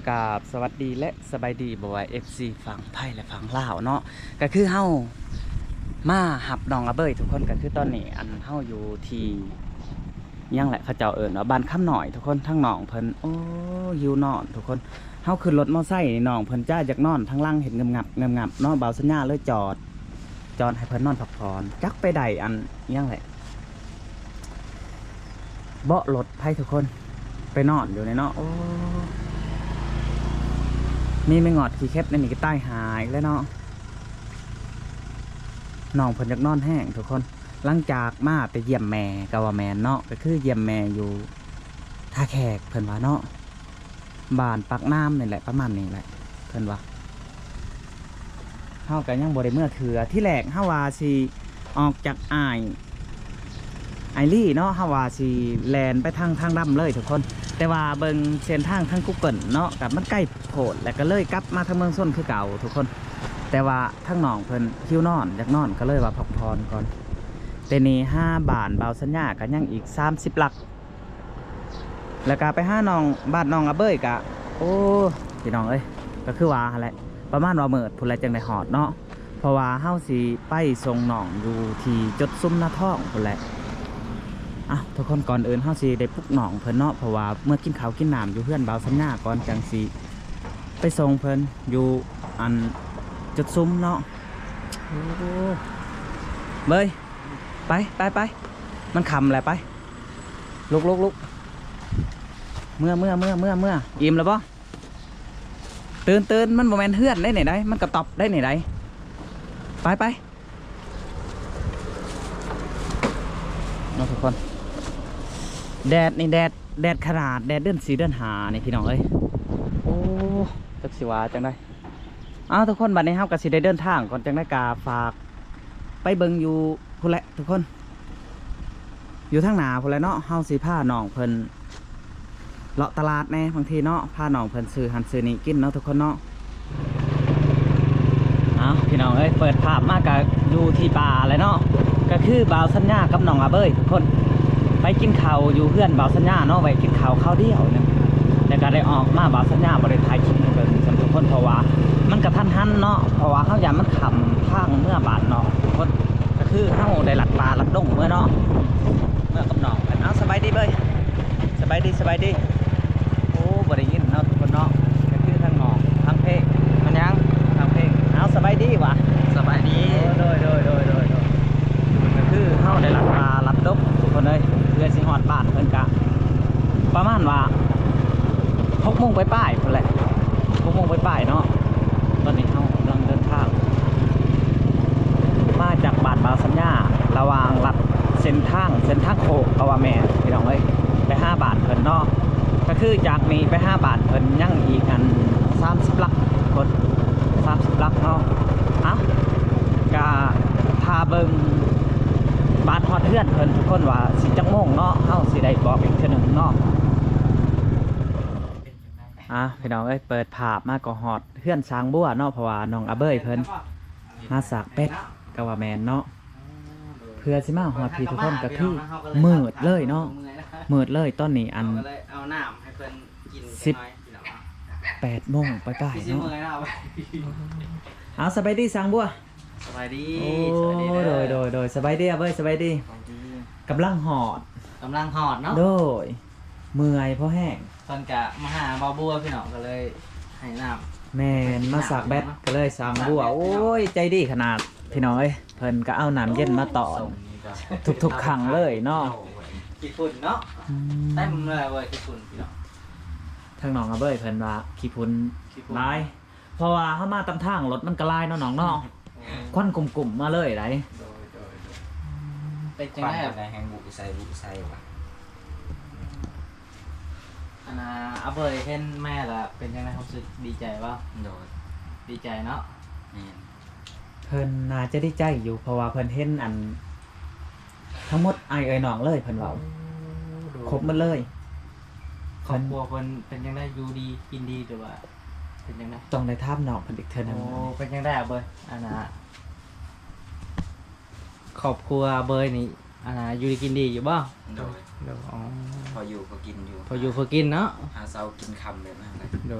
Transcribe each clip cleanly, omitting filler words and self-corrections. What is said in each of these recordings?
กราบสวัสดีและสบายดีบ่ว่า FC ฝั่งไทยและฝั่งลาวเนาะก็คือเฮามาหับน้องอาเบยทุกคนก็คือตอนนี้เฮาอยู่ที่ยังแหละเขาเจ้าเอิ้นว่าบ้านค่ำหน่อยทุกคนทั้งน้องเพิ่นโอ้หิวนอนทุกคนเฮาขึ้นรถมอไซค์น้องเพิ่นจ้าจากนอนทั้งล่างเห็นเงบเนาะเบาสัญญาเลยจอดให้เพิ่นนอนพักผ่อนจักไปใดยังแหละเบาะรถไผทุกคนไปนอนอยู่ในเนาะโอ้มีไม่งอดขี้เข็บในนี่ก็ใต้หายแล้วเนาะน้องเพิ่นอยากนอนแห้งทุกคนหลังจากมาไปเยี่ยมแม่กะว่าแม่เนาะก็คือเยี่ยมแม่อยู่ท่าแขกเพิ่นว่าเนาะบ้านปักน้ำนี่แหละประมาณนี้แหละเพิ่นว่าเฮาก็ยังบ่ได้เมื่อเถือที่แรกเฮาว่าสิออกจากไอรี่เนาะเฮาว่าสิแลนไปทางดำเลยทุกคนแต่ว่าเบิ่งเส้นทางทางกูเกิลเนาะกับมันใกล้โพดแล้วก็เลยกลับมาทางเมืองส้นคือเก่าทุกคนแต่ว่าทั้งน้องเพิ่นคิวนอนอยากนอนก็เลยว่าพักผ่อนก่อนแต่นี่5 บาทเบาสัญญาก็ยังอีก30หลักแล้วก็ไปหาน้องบ้านน้องอาเบยกะโอ้พี่น้องเอ้ยก็คือว่าอะไรประมาณว่าเมิดพุ่นละจังได้หอดเนาะเพราะว่าเฮาสิไปส่งน้องอยู่ที่จดซุ้มหน้าท้องพุ่นแหละทุกคนก่อนอื่นเฮาสิได้ปลุกน้องเพิ่นเนาะเพราะว่าเมื่อกินข้าวกินน้ำอยู่เพื่อนเบาสัญญาก่อนจังสิไปส่งเพิ่นอยู่จุดซุ้มเนาะโอ้เบยไปมันคำแหละไปลุกเมื่ออิ่มแล้วปะตื่นมันโมเมนต์เฮือนได้ไหนได้มันกระตอบได้ไหนได้ไปน้องทุกคนแดดนี่แดดขนาดแดดเดือน4 เดือน 5นี่พี่น้องเอ้ยโอ้จักสิวาจังได้ทุกคนบัดนี้เฮาก็สิได้เดินทางก่อนจังได้กาฝากไปเบิ่งอยู่พุ่นแหละทุกคนอยู่ทางหน้าพุ่นแหละเนาะเฮาสิพาน้องเพิ่นเลาะตลาดแน่บางทีเนาะพาน้องเพิ่นซื้อหันซื้อนี่กินเนาะทุกคนเนาะพี่น้องเอ้ยเปิดภาพมากกับอยู่ที่ป่าเลยเนาะก็คือบ่าวสัญญากับน้องอาเบยทุกคนไปกินข้าวอยู่เพื่อนบ่าวสัญญาเนาะไปกินข้าวเดียวเนี่ยแต่ก็ได้ออกมาบ่าวสัญญาบริถ่ายคลิปให้เบิ่งสำหรับทุกคนเพราะว่ามันกระทันหันเนาะเพราะว่าเขาอยากมันขำทางเมื่อบาดเนาะทุกคนก็คือเขาได้หลักปลาหลักดงเมื่อเนาะเมื่อกับน้องสบายดีเบยสบายดีโอ้บริยินเนาะทุกคนเนาะก็คือทางน้องทางเพลงมันยังทางเพลงสบายดีวะสบายดีโดยก็คือเขาได้หลักปลาหลักดงทุกคนเลยเพื่อสิฮอดบ้านเพิ่นกะประมาณว่า6 โมงไปป้ายคนแหละ6 โมงไปป้ายเนาะตอนนี้เขากำลังเดินทางมาจากบ้านบางสัญญาระหว่างลัดเส้นทางโคกเอาว่าแม่พี่น้องเอ้ยไป5 บาทเพิ่นเนาะก็คือจากนี้ไป5 บาทเพิ่นยังอีกกัน30 ลักคน30 ลักเนาะกะพาเบิ่งบ้านฮอดเฮือนเพิ่นทุกคนว่าสิจักโมงเนาะเฮาสิได้บอกอีกเทื่อนึงเนาะพี่น้องเอ้ยเปิดภาพมาก็ฮอดเฮือนช้างบัวเนาะเพราะว่าน้องอาเบยเพิ่นมาสากเป็ดกะว่าแม่นเนาะเพื่อสิมาฮอดพี่ทุกคนก็คือมืดเลยเนาะมืดเลยตอนนี้เอาน้ำให้เพิ่นกิน8 โมงไปใกล้เนาะสบายดีช้างบัวสบายดีโอ้โดยสบายดีเว้ยสบายดีกำลังหอดเนาะโดยเมื่อยเพราะแห้งตอนกะมาหาบาบัวพี่น้องก็เลยให้น้ำแม่มาสากแบตก็เลยช้างบัวโอ้ยใจดีขนาดพี่น้องเอ้ยเพิ่นก็เอาน้ำเย็นมาต่อทุกครั้งเลยเนาะขี้ฝุ่นเนาะเต็มเลยเว้ยขี้ฝุ่นพี่น้องทางน้องอาเบยเพิ่นว่าขี้ฝุ่นลายเพราะว่าเฮามาตามทางรถมันก็ลายเนาะน้องเนาะควันกลุ่มๆมาเลยไหนเป็นจังได๋แบบแห่งบุใส่ว่ะอาเบยเห็นแม่ละเป็นจังได๋รู้สึกดีใจบ่ดีใจเนาะเพิ่นน่าจะดีใจอยู่เพราะว่าเพิ่นเห็นทั้งหมดไอ้เอ้ยน้องเลยเพิ่นเว้าครบหมดเลยครอบครัวเพิ่นเป็นจังได๋อยู่ดีกินดีหรือว่าเป็นจังได๋ต้องได้ถามน้องเพิ่นอีกเทื่อนึงเป็นจังได๋เบยครอบครัวเบยนี่ อยู่ดีกินดีอยู่บ่ โดย โดยอ๋อ พออยู่ก็กินอยู่ พออยู่พอกินเนาะ หาเช้ากินคำแบบนั้นเลย โด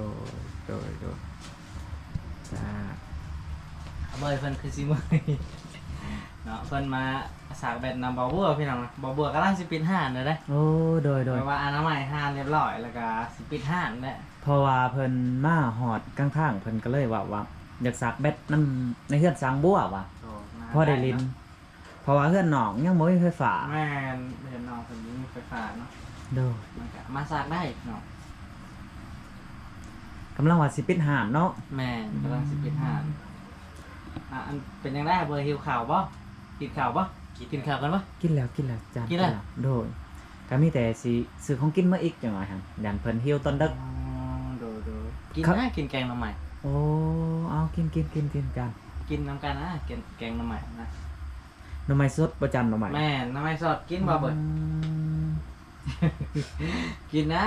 จ้าเอาเบยเพิ่นคือสิเมื่อยเนาะเพิ่นมาสากแบตนำบ่บัวพี่น้องบ่บัวกำลังสิปิดห้านเด้อเด้ โอ้โดย แปลว่าอนามัยห้านเรียบร้อยแล้วก็สิปิดห้านแหละ เพราะว่าเพิ่นมาหอดข้างๆเพิ่นก็เลยว่าอยากสักแบตนำในเฮือนสร้างบัวว่ะ โอ้น่า พอได้ลินเพราะว่าเฮือนหนองยังบ่มีไฟฟ้า แม่นเห็นน้องเพิ่นมีไฟฟ้าเนาะ โดย มันก็มาสากได้เนาะ กำลังว่าสิปิดห้านเนาะ แม่นกำลังสิปิดห้านอันเป็นยังไงเบอร์หิวข่าวบ่กินข่าวบ่กินข่าวกันบ่ กินแล้วจาน กินแล้ว โดยก็มีแต่สิซื้อของกินมาอีกจังหน่อยหั่นยันเพิ่นหิวตอนดึก อ๋อโดกิน ครับ นะกินแกงหน่อไม้ โอ้เอากินจาน กินน้ำกันนะแกงหน่อไม้นะ หน่อไม้สดบ่จันหน่อไม้ แม่นหน่อไม้สดกินบ่เบิด กินนะ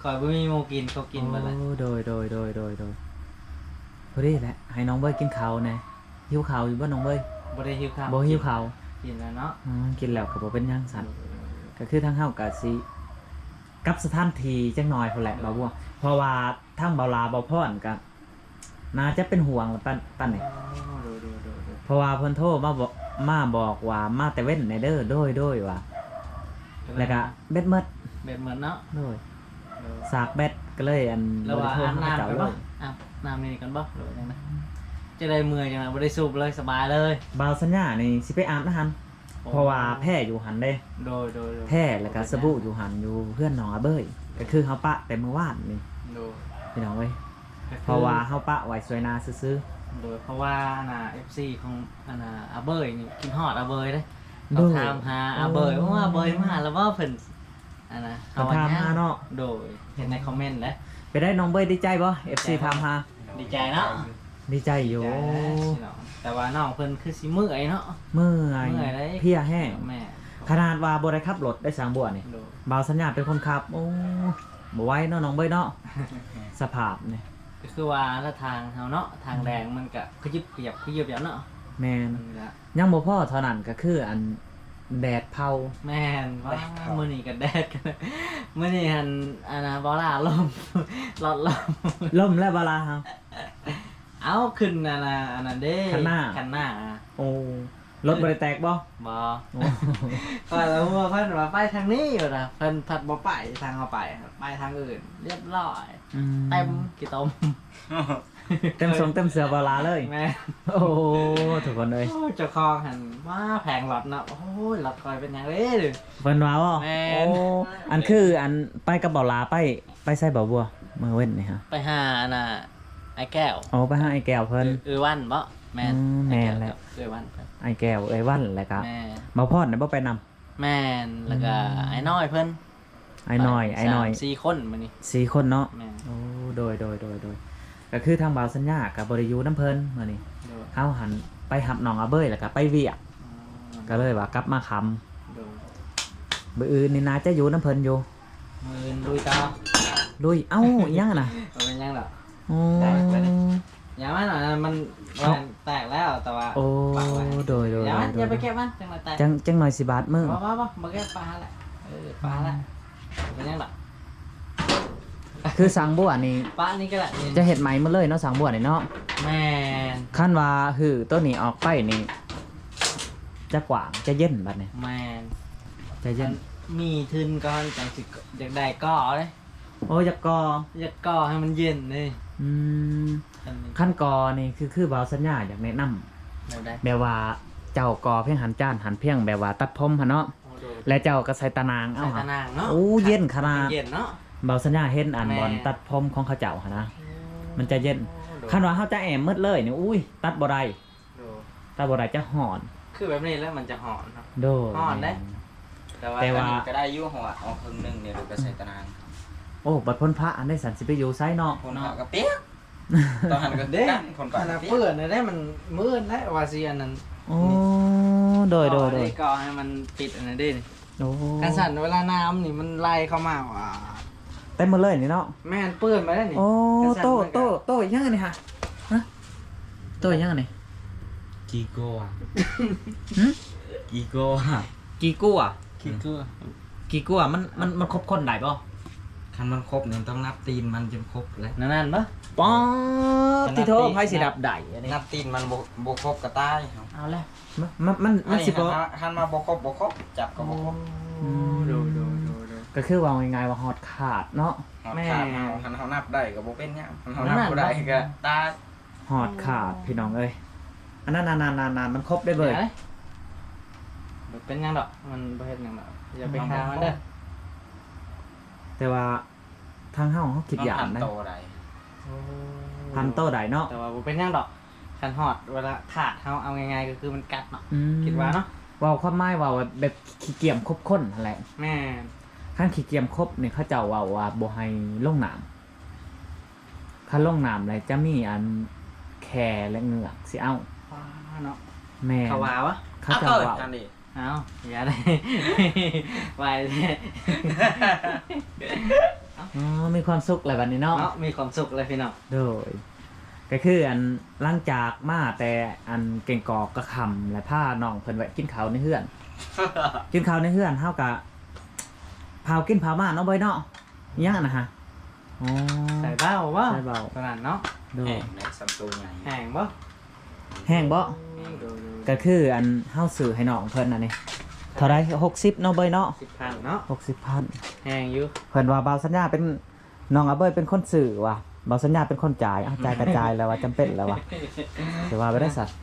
ก่อยบ่มีหมูกินเขากินเบิดเลย โอ้โดยพอดีแหละให้น้องเบ้ยกินข้าวแหน่หิวข้าวอยู่บ่น้องเบ้ย บ่ได้หิวข้าว บ่หิวข้าว กินแล้วเนาะ กินแล้วก็บ่เป็นหยังสั่นก็คือทางเฮาก็สิกลับสถานที่จังหน่อยพุ่นแหละบ่าวบัวเพราะว่าทางเบาลาเบาพรก็น่าจะเป็นห่วงปานนี้ ดู เพราะว่าเพิ่นโทรมาบอกว่ามาแต่เว้นในเด้อโดยว่าแล้วก็เบ็ดหมด แบบเหมือนเนาะ โดยสากเบ็ดก็เลยอัน แล้วว่า บ่ได้โทร อาบ หา น้ำ เจ้า กัน เล บ่ ย อาบน้ำนี่กันบ่หรือยังไงจะได้เมื่อยจังได๋บ่ได้สูบเลยสบายเลย บ่าวสัญญานี่สิไปอาบนะฮันเพราะว่าแพ้อยู่หันเด้ โดย แพ้แล้วก็สบู่อยู่หันอยู่เพื่อนน้องอาเบ้ยก็คือเฮาปะแต่เมื่อวานนี่ โดย พี่น้องเว้ยเพราะว่าเฮาปะไว้สวยนาซื่อ โดยเพราะว่าFC ของอาเบยนี่กินฮอดอาเบยเด้ ๆ เขาถามหาอาเบยว่าอาเบยมาแล้วว่าเพิ่นเขาถามหาเนาะ โดยเห็นในคอมเมนต์แล้ว ไปได้น้องเบ้ยดีใจบ่ FC ถามหา ดีใจเนาะ ดีใจอยู่ ดีใจเนาะแต่ว่าน้องเพิ่นคือสิเมื่อยเนาะ เมื่อย เมื่อยเลย เพลียแห้ง แม่ ขนาดว่าบ่ได้ขับรถได้สร้างบัวนี่ โดย บ่าวสัญญาเป็นคนขับโอ้บ่ไหวเนาะน้องเบ้ยเนาะสภาพนี่ ก็คือว่าถ้าทางเฮาเนาะทางแดงมันก็ขยิบอย่างเนาะ แม่น มันก็ ยังบ่พอเท่านั้นก็คืออันแดดเผา แม่นว่ามื้อนี้ก็แดดกันมื้อนี้หันบ่ล่าลม รถลม ล่มแล้วบาลาครับ เอาขึ้นเด้ คันหน้า คันหน้า โอ้รถบริแตกบ่ บ่ โอ้ ก็แล้วว่าเพิ่นว่าไปทางนี้อยู่นะเพิ่นพัดบ่ไปทางเอาไปครับไปทางอื่น เรียบร้อยเต็มกี่ต้ม เต็มทรงเต็มเสือบาลาเลย แม่ โอ้ทุกคนเลย โอ้เจ้าของหันว่าแพงหลอดเนาะโอ้ยหลอดคอยเป็นหยังเด้อ เพิ่นว่าบ่ แม่น โอ้อันคืออันไปกับบาลาไปใส่บ่อบัวมื้อเว้นนี่ฮะ ไปหาไอ้แก้ว โอ้ไปหาไอ้แก้วเพิ่น วันบ่แม่น แม่นแหละ วันเพิ่น ไอ้แก้วเอ้ยวันแล้วก็ แม่ บ่พรน่ะบ่ไปนำ แม่นแล้วก็ไอ้น้อยเพิ่น ไอ้น้อย 3-4คนมื้อนี้ 4คนเนาะ แม่น โอ้โดยก็คือทางบ่าวสัญญาก็บ่ได้อยู่นํเพิ่นมื้อนี้ โดย เฮาหันไปหับน้องอาเบ้ยแล้วก็ไปเวียกก็เลยว่ากลับมาคำ โดย มื้ออื่นนี่นาจะอยู่น้ำเพิ่นอยู่ มือลุยต่อ ลุยเอ้าอีหยังอะน่ะ บ่เป็นหยังดอก โอ้ อย่ามาหน่อยนะมัน เอ้า แตกแล้วแต่ว่า โอ้ ปากไว้ โดย อย่ามาอย่าไปเก็บมันจังมาแตก จังหน่อยสิบาทมึง บ่มาเก็บปลาแหละปลาแหละเป็นยังดอก คือสังบัวนี่ ปลานี่ก็แหละนี่ จะเฮ็ดไหมมาเลยเนาะสังบัวนี่เนาะ แม่น คันว่าหือตัวนี้ออกไปนี่จะกว้างจะเย็นบัดนี้ แม่น จะเย็น มีทุนก่อนจังสิอยากได้ก่อเลย โอ้ยจะกอ อยากก่อให้มันเย็นเลย อืม อันนี้ ขั้นกอนี่คือบ่าวสัญญาอยากแนะนำ แบบได้ แบบว่าเจ้ากอเพียงหันจ้านหันเพียงแบบว่าตัดผมหั่นเนาะ โอ้โดด และเจ้าก็ใส่ตะนางเอ้า ใส่ หะ ตะนางเนาะ โอ้เย็นขนาด เย็นเนาะ บ่าวสัญญาเห็นอัน แม่ บอลตัดผมของเขาเจ้าหั่นนะ มันจะเย็น โอ้โดด คันว่าเขาจะแอมมืดเลยนี่อุ้ยตัดบ่ได้ โดด ตัดบ่ได้จะหอน คือแบบนี้แล้วมันจะหอนเนาะ โด หอนเด้ แต่ว่า แต่ว่า ก็ได้อยู่หัวเอาครึ่งหนึงเนี่ยเราก็ใส่ตะนาง โอ้บัดพ้นพระอันได้สันสิไปอยู่ไซเนาะ คนเขาก็เปียกตอนหันก็ เด้ กันคนปาก ขนาด เปียก เปื้อนนะได้มันมืดแล้ววาเซียนนั้น โอ้โดย ก็ให้มันปิดอันนั้นดิ โอ้ การสั่นเวลาน้ำนี่มันไล่เข้ามาว่ะ เต็มหมดเลยนี่เนาะ แม่นเปื้อนไปแล้วนี่ โอ้ การสั่น โต มันก็ โตอีกยังไงนี่ฮะฮะโตอีกยังไงนี่ กีโก้ หึ กี อีโก้ กีกัว คิดคือ กีกัวมันครบคนได้บ่ คันมันครบเนี่ยต้องนับตีนมันจนครบเลย นั่นปะ ป๊อดที่โทษไผสิดับได้อันนี้ นับตีนมันบ่ครบก็ตายครับ เอาละ มันสิบ่ คันมาบ่ครบจับก็บ่ครบ ดู ก็คือว่าง่ายๆว่าฮอดขาดเนาะ แม่คันเฮานับได้ก็บ่เป็นหยังคันเฮานับบ่ได้ก็ตาย ฮอดขาดพี่น้องเอ้ยอันนั้นนานๆมันครบได้เบิด เป็นยังดอกมันบ่เฮ็ดยังดอกอย่าไปฆ่ามันเด้อ แต่ว่าทางเฮาคิดอย่าง นะ นะ โตได้ พันโตได้เนาะ แต่ว่าบ่เป็นยังดอกคันฮอดเวลาขาดเฮาเอาง่ายๆก็คือมันกัดเนาะ อืม คิดว่าเนาะ เว้าความหมายว่าแบบขี้เกียจครบคนนั่นแหละ แม่ ขั้นขี้เกียจครบนี่เขาเจ้าว่าบ่ให้ลงน้ำคันลงน้ำเลยจะมีอันแคและเหงือกสิเอา ว้าเนาะ แม่ เขาว่าวะ เขาเจ้าว่า นั่นดิ เอาอย่าได้ ไว้เลย อ๋อมีความสุขอะไรแบบนี้เนาะ เนาะมีความสุขเลยพี่น้อง โดยก็คืออันหลังจากมาแต่อันเก่งกอกกระคำและผ้าน้องเพิ่นไว้กินข้าวในเฮือน กินข้าวในเฮือนเฮากะพาวกินพาวมาเนาะเบ้ยเนาะอิหยังนะฮะอ๋อ ใส่เบ้าบ่ ใส่เบา ขนาดเนาะ โดย แห้งในซัมซุงไง แห้งบ่ แห้งบ่ ดู ก็คืออันเฮาซื้อให้น้องเพิ่นอันนี้เท่าไร60เนาะเบ้ยเนาะ 10,000เนาะ 60,000 แห้งอยู่ เพิ่นว่าเบาสัญญาเป็นน้องอาเบ้ยเป็นคนซื้อว่ะเบาสัญญาเป็นคนจ่ายจ่ายกระจายแล้วว่าจำเป็นแล้วว่ะสิว่าบ่ได้สัตว์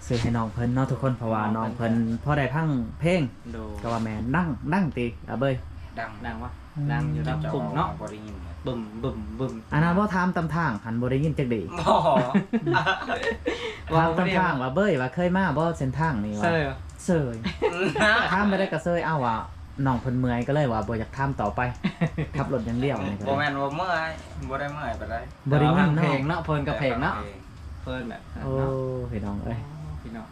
ซื้อให้น้องเพิ่นเนาะทุกคนเพราะว่าน้องเพิ่นพอได้พังเพลง ดู ก็ว่าแม่นดังติอาเบ้ย ดัง ดังวะดังอยู่ดังปุ่มเนาะ บ่ได้ยินเลย บึ้ม อันนั้นบ่ถามตำทางหันบ่ได้ยินจักดี บ่ ถามตำทางว่าเบ้ยว่าเคยมาบ่เส้นทางนี้ เซ่ ว่าเสยถามไปได้ก็เสยเอาว่าน้องเพิ่นเมื่อยก็เลยว่าบ่อยากถามต่อไปขับรถอย่างเดียวนี่ก็ บ่ ได้ แม่นว่าเมื่อยบ่ได้เมื่อยไปได้ บ่ได้ยิน เพล เนาะ งเนาะเพลินกับเพลงเนาะเพลินแบบ โอ้พี่น้องเอ้ย พี่น้อง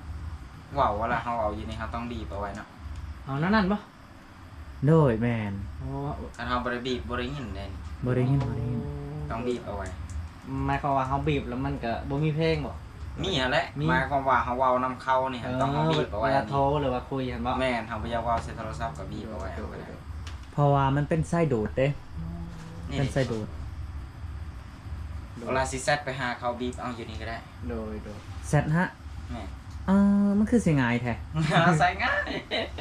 ว้าวว่าล่ะเฮาเอาอยู่นี่เฮาต้องบีบเอาไว้เนาะ เอานั่นปะ โดยแม่น โอ้ ถ้าเฮาบ่ได้บีบบ่ได้ยินเด้ บ่ได้ยินบ่ได้ยิน ต้องบีบเอาไว้ หมายความว่าเขาบีบแล้วมันก็บ่มีเพลงบ่ มีหั่นแหละ มี หมายความว่าเฮาเว้านำเข้านี่หั่นต้องเอาบีบเอา เว ไว้ ลาโทรหรือว่าคุยกันบ่ แม่นเฮาบ่อยากเว้าใส่โทรศัพท์ก็บีบเอาไว้เอาไว้ เพราะว่ามันเป็นไส้ดูดเด้ นี่ เป็นไส้ดูด เวลาสิแซดไปหาเขาบีบเอาอยู่นี่ก็ได้ โดย เซตฮะ แม่ มันคือสิง่ายแท้ ใส่ง่าย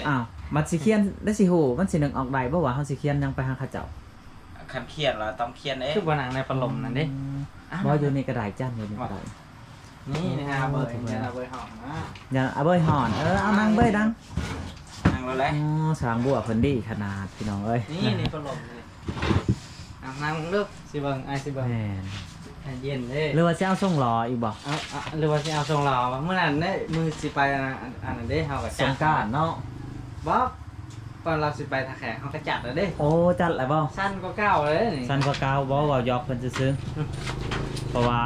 อ้าวมันสิเขียนได้สิฮู้มันสินึกออกได้บ่ว่าเฮาสิเขียนหยังไปหาเขาเจ้า คันเครียดแล้วต้องเขียนเอง คือบ่หนังในพัดลมนั่นเด้ บ่อยู่ในกระดาษจันอยู่ในกระดาษ นี่นะฮะเบอร์นี่นะเบอร์หอมนะ อย่าเอาเบ้ยหอนเอานั่งเบ้ยดัง นั่งแล้วแหละ สางบัวเพิ่นดีขนาดพี่น้องเอ้ย นี่พัดลมนี่อ่ะนั่งลูกสิเบิ่งไอ้สิเบิ่ง แม่น เย็นเด้ หรือว่าสิเอาส่งรออีกบ่ เอาหรือว่าสิเอาส่งเราเมื่อนั้นเด้มือสิไปอันนั้นเด้เฮาก็ สงกรานต์เนาะ บ่ก่อนเราสิไปทาแขกเฮาก็จัดแล้วเด้ โอ้จัดแล้วบ่ สั้นก็เก้าเลยนี่ สั้นกว่าเก่าบ่เว้ายอกเพิ่นซื่อๆเพราะว่า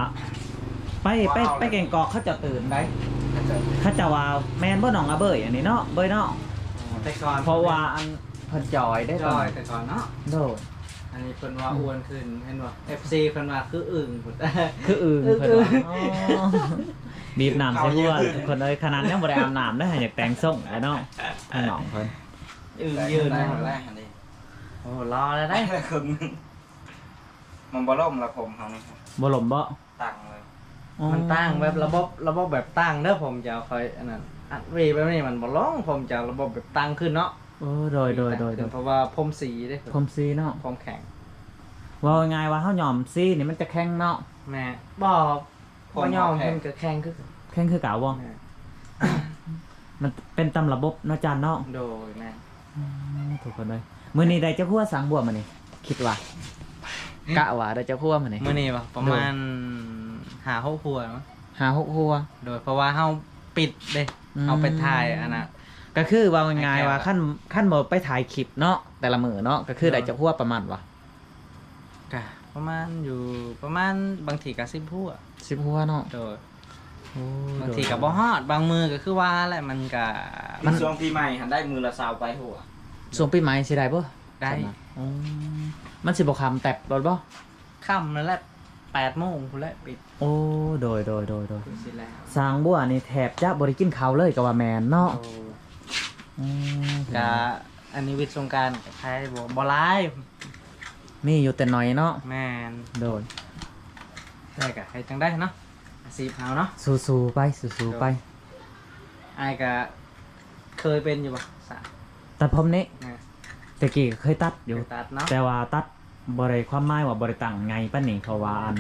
ไปแก่งกอกเขาจะตื่นได้เขาจะว่าแม่นบ่น้องอาเบ้ยอันนี้เนาะเบ้ยเนาะ แต่ก่อน เพราะว่าอันเพิ่นจอยได้ จ ตอ อย น แต่ก่อนเนาะ โดด อันนี้เพิ่นว่าอ้วนขึ้นเห็นบ่ FC เพิ่นว่าคืออึ่งพุ่น คืออื่นเพิ่นว่าอ๋อบีบน้ำใส่หัวทุกคนเอ้ยขนาดยังบ่ได้อาบน้ำได้อยากแต่งทรงแล้วเนาะทางน้องเพิ่น อึ่งยืน ได้ นะ หมดแล้วอันนี้ โอ้รอแล้ว ได้ ได้ ละครึ่งนึงมันบ่ล่มละผมเฮานี่ครับ บ่หลมบ่ ตั้งเลย อ๋อ มันตั้งแบบระบบแบบตั้งเด้อผมจะเอาค่อยอันนั้นอัดวีแบบนี้มันบ่ร้องผมจะเอาระบบแบบตั้งขึ้นเนาะ โอ้โดย เพราะว่าผมสีเด้ ผมซีเนาะ ผมแข็ง ว่าง่ายว่าเฮาหย่อมซีนี่มันจะแข็งเนาะ แม่บอกพอยอมเพิ่นก็แข็งคือ แข็งคือเก่าบ่ แม่ มันเป็นตำระบบเนาะจานเนาะ โดยแม่ ทุกคนเลยมื้อนี้ได้เจ้าคั่วสังบัวมานี่คิดว่ากะว่าได้เจ้าคั่วมานี่ มื้อนี้ป่ะประมาณ5-6ครัวมั้ง 5-6คั่ว โดยเพราะว่าเฮาปิดเด้เอาไปถ่ายอันน่ะ ก็คือว่าง่ายๆว่าขั้นบ่ไปถ่ายคลิปเนาะแต่ละมื้อเนาะก็คือได้เจ้าคั่วประมาณว่า ก็ประมาณอยู่ประมาณบางทีก็10หัว 10คั่วเนาะ โดย โอ้ บางทีก็บ่ฮอดบางมือก็คือว่าแหละมันก็ มันช่วงปีใหม่หันได้มือละ20ไปหัว ช่วงปีใหม่สิได้บ่ ได้ อ๋อมันสิบ่คำแตบรถบ่ ค่ำนั่นแหละ8โมงพุ่นแหละปิด โอ้โดย คือสิแล้ว สร้างบัวนี่แทบจะบ่ได้กินข้าวเลยก็ว่าแม่นเนาะ โอ้ อืม กะอันนี้วิทย์สงกรารใครบอกบ่หลาย มีอยู่แต่น้อยเนาะ แม่น โดย ได้กะใครจังได้เนาะอาชีพเฮาเนาะ สู้ๆไปสู้ๆไป อ้ายก็เคยเป็นอยู่บ่สะ ตัดผมนี้ นะ ตะกี้เคยตัดอยู่ ไปตัดเนาะ แต่ว่าตัดบ่ได้ความหมายว่าบ่ได้ตั้งไงปานนี้เพราะว่าอัน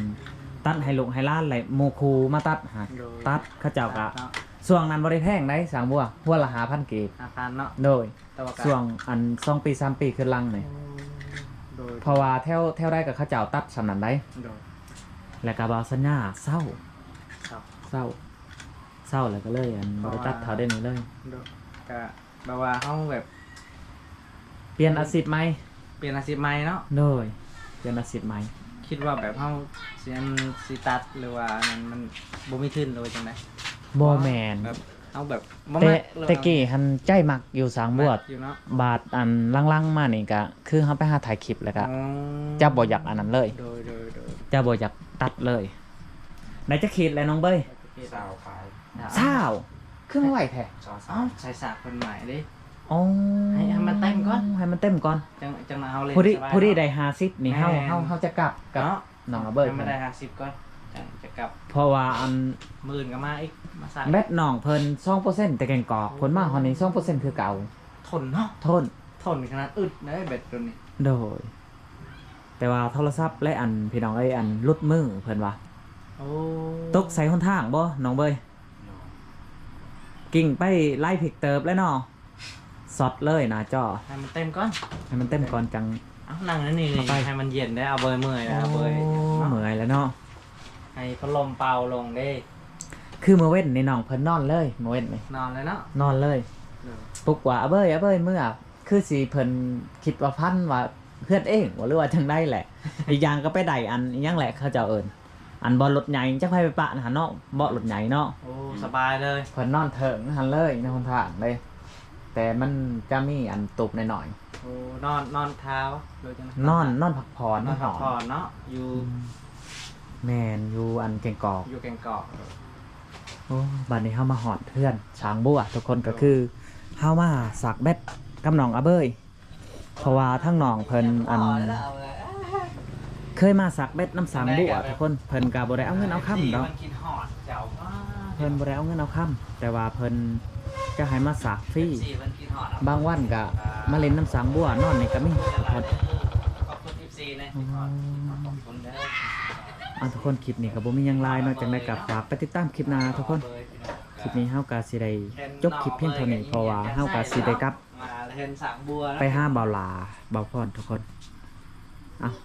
ตัดให้ลูกให้หล้านหมู่ครูมาตัดหา โดย ตัดเขาเจ้าก็ เนาะ ช่วงนั้นบ่ได้แพงได้สางบัวหัวละ5,000กีบ อาคารเนาะ โดย แต่ว่าก็ ช่วงอัน2ปี3ปีขึ้นหลังนี่ โดย เพราะว่าแถวได้กับเขาเจ้าตัดสำนั้นได้ โดย แล้วก็บ่าวสัญญาเศร้า ครับ เศร้าแล้วก็เลยอันบ่ได้ตัดเท่าได้นี้เลย โดยก็แบบว่าเฮาแบบ เปลี่ยนอาชีพใหม่ เปลี่ยนอาชีพใหม่เนาะ โดยเปลี่ยนอาชีพใหม่ คิดว่าแบบเฮาสิตัดหรือว่าอันนั้นมันบ่มีทุนเลยจังได๋ บ่แม่น แบบเอาแบบบ่ แต่ มักหรือว่า แต่กี้หันใจมักอยู่สางบวช อยู่เนาะ บาดอันลังๆมานี่ก็คือเฮาไปหาถ่ายคลิปแล้วก็ อ๋อ จะบ่อยากอันนั้นเลย โดย จะบ่อยากตัดเลยไหนจะคิดแล้วน้องเบ้ย สาวขาย เศร้าเครื่องไหวแท้ สาวสา เอ้าว ใส่สากคนใหม่ดิ อ๋อ ให้มันเต็มก่อน ให้มันเต็มก่อน จังมาเอาเลย ผู้ที่ สบาย ผู้ที่ เนาะ ได้50นี่เฮา แม่น เฮาจะกลับกับ เนาะ น้องเบ้ย ให้มันได้50ก่อนจังจะกลับ เพราะว่าอัน หมื่นก็มาอีกมาใส่ แบตน้องเพิ่น2%แต่แกงกอกผลมาฮอนนี้2%คือเก่า ทนเนาะ ทน ทนขนาดอึดได้เบ็ดตัวนี้ โดย แต่ว่าโทรศัพท์และอันพี่น้องเอ้ยอันหลุดมือเพิ่นว่า โอ้ ตกใส่หนทางบ่น้องเบ้ยกิ่งไปไล่ผิกเติบแล้วเนาะสดเลยหนะจอ ให้มันเต็มก่อน ให้มันเต็มก่อนจัง เอานั่งนั่นนี่ เอาไป ให้มันเย็นได้เอาเบยเมื่อยนะเอาเบย โอ้ เนาะ เหมื่อยแล้วเนาะ ให้พัดลมเป่าลงได้ คือมื้อเว้นนี่น้องเพิ่นนอนเลยมื้อเว้นนี่ นอนเลยเนาะ นอนเลย เออ ปลุกว่าเบ้ยเมื่อคือสิเพิ่นคิดว่าพันว่าเพื่อนเองบ่หรือว่าจังได๋แหละ อีกอย่างก็ไปได้อันอีหยังแหละเขาเจ้าเอิ้นอันบ่รถใหญ่จักไผไปปะนะหั่นเนาะบ่รถใหญ่เนาะ โอ้สบายเลย เพิ่นนอนเถิงหันเลยในหนทางเลย แต่มันจะมีอันตุบหน่อย โอ้นอนเท้าโดยจัง ๆนอนพักผ่อน นอนพัก ห ผ่อนเนาะอยู่ แม่นอยู่อันเก่งกอก อยู่แกงกอก โอ้บัดนี้เฮามาหอดเพื่อนช้างบัวทุกคนก็คือเฮามาสักแบตกับน้องอาเบยเพราะว่าทั้งน้องเพิ่นอันเคยมาสักแบตน้ำสางบัวทุกคนเพิ่นก็บ่ได้เอาเงินเอาค่ำดอก มันกินหอดเจ้าว่า เพิ่นบ่ได้เอาเงินเอาค่ำแต่ว่าเพิ่นจะให้มาสักฟรี สี่มันกินหอด บางวันก็มาเล่นน้ำสางบัวนอนนี่ก็มี ขอบคุณ14นะขอบคุณเด้อ ทุกคนคลิปนี้ก็บ่มีหยังหลายนอกจากได้กับฝากไปติดตามคลิปหน้าทุกคนคลิปนี้เฮาก็สิได้จบคลิปเพียงเท่านี้เพราะว่าเฮาก็สิได้กลับ มาเห็นสางบัว ไปห้าเบาหลาเบาพรทุกคน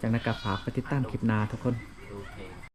จังได้กับฝากไปติดตามคลิปหน้าทุกคน